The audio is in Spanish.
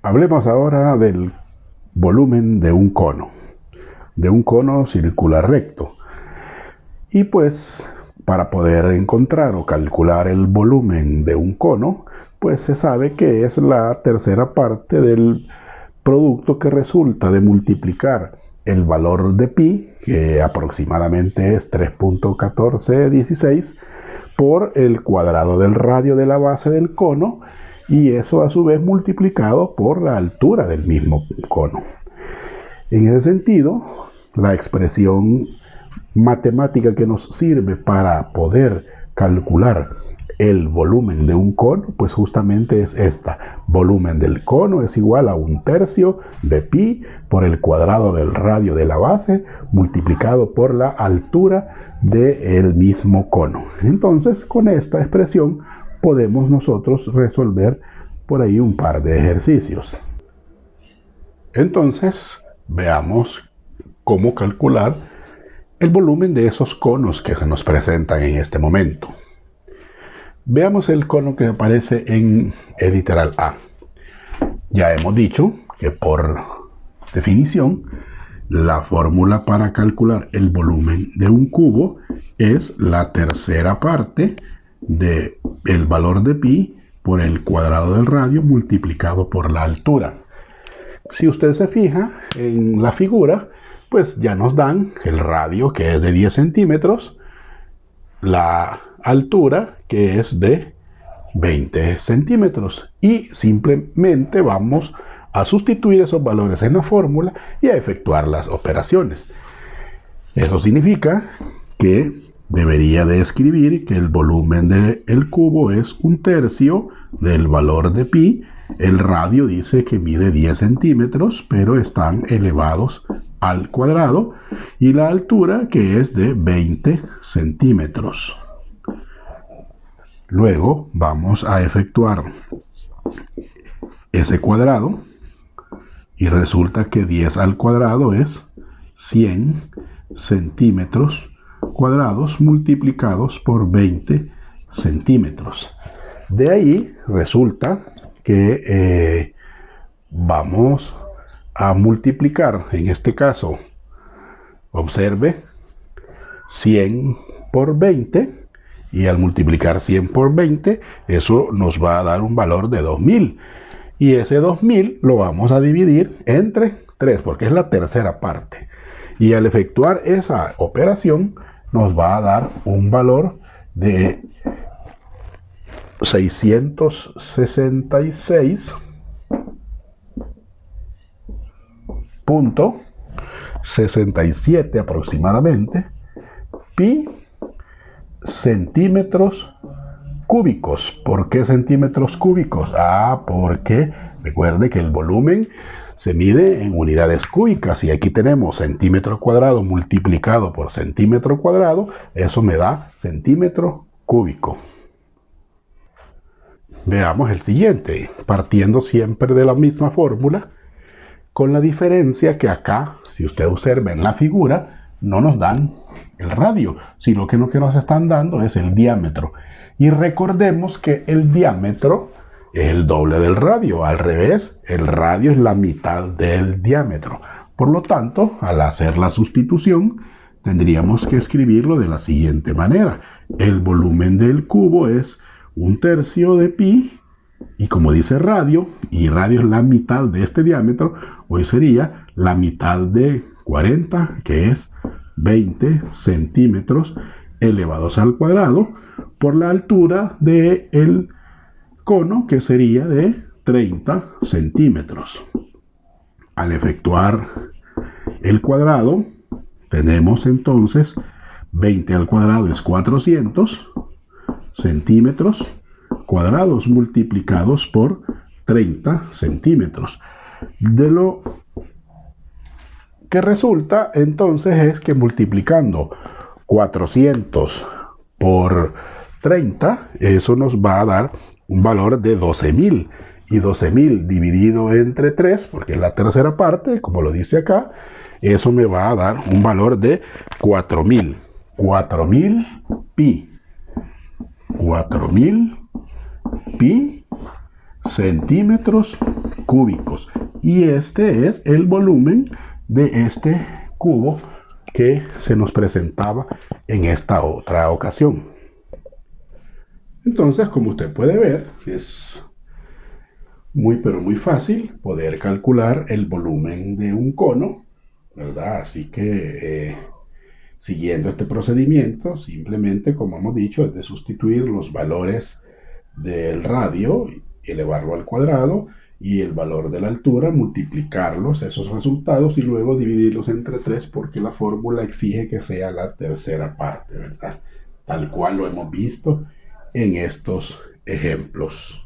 Hablemos ahora del volumen de un cono circular recto. Y pues, para poder encontrar o calcular el volumen de un cono, pues se sabe que es la tercera parte del producto que resulta de multiplicar el valor de pi, que aproximadamente es 3.1416, por el cuadrado del radio de la base del cono, y eso a su vez multiplicado por la altura del mismo cono. En ese sentido, la expresión matemática que nos sirve para poder calcular el volumen de un cono, pues justamente es esta. Volumen del cono es igual a 1/3 de pi por el cuadrado del radio de la base multiplicado por la altura del mismo cono. Entonces, con esta expresión podemos nosotros resolver por ahí un par de ejercicios. Entonces, veamos cómo calcular el volumen de esos conos que se nos presentan en este momento. Veamos el cono que aparece en el literal A. Ya hemos dicho que por definición la fórmula para calcular el volumen de un cubo es la tercera parte del valor de pi por el cuadrado del radio multiplicado por la altura. Si usted se fija en la figura, pues ya nos dan el radio, que es de 10 centímetros, la altura, que es de 20 centímetros, y simplemente vamos a sustituir esos valores en la fórmula y a efectuar las operaciones. Eso significa que debería de escribir que el volumen del cubo es 1/3 del valor de pi. El radio dice que mide 10 centímetros, pero están elevados al cuadrado, y la altura, que es de 20 centímetros. Luego vamos a efectuar ese cuadrado y resulta que 10 al cuadrado es 100 centímetros cuadrados multiplicados por 20 centímetros. De ahí resulta que vamos a multiplicar, en este caso, observe, 100 por 20, y al multiplicar 100 por 20, eso nos va a dar un valor de 2000, y ese 2000 lo vamos a dividir entre 3, porque es la tercera parte, y al efectuar esa operación nos va a dar un valor de 666.67 aproximadamente pi centímetros cúbicos. ¿Por qué centímetros cúbicos? Porque recuerde que el volumen se mide en unidades cúbicas, y aquí tenemos centímetro cuadrado multiplicado por centímetro cuadrado, eso me da centímetro cúbico. Veamos el siguiente, partiendo siempre de la misma fórmula, con la diferencia que acá, si usted observa en la figura, no nos dan el radio, sino que lo que nos están dando es el diámetro. Y recordemos que el diámetro es el doble del radio, al revés, el radio es la mitad del diámetro. Por lo tanto, al hacer la sustitución, tendríamos que escribirlo de la siguiente manera. El volumen del cubo es 1/3 de pi, y como dice radio, y radio es la mitad de este diámetro, hoy sería la mitad de 40, que es 20 centímetros elevados al cuadrado, por la altura del cono, que sería de 30 centímetros. Al efectuar el cuadrado, tenemos entonces 20 al cuadrado es 400 centímetros cuadrados multiplicados por 30 centímetros. De lo que resulta entonces es que multiplicando 400 por 30, eso nos va a dar un valor de 12.000, y 12.000 dividido entre 3, porque es la tercera parte, como lo dice acá, eso me va a dar un valor de 4.000 pi, 4.000 pi centímetros cúbicos. Y este es el volumen de este cubo que se nos presentaba en esta otra ocasión. Entonces, como usted puede ver, es pero muy fácil poder calcular el volumen de un cono, ¿verdad? Así que siguiendo este procedimiento, simplemente, como hemos dicho, es de sustituir los valores del radio, elevarlo al cuadrado, y el valor de la altura, multiplicarlos, esos resultados, y luego dividirlos entre 3, porque la fórmula exige que sea la tercera parte, ¿verdad? Tal cual lo hemos visto en estos ejemplos.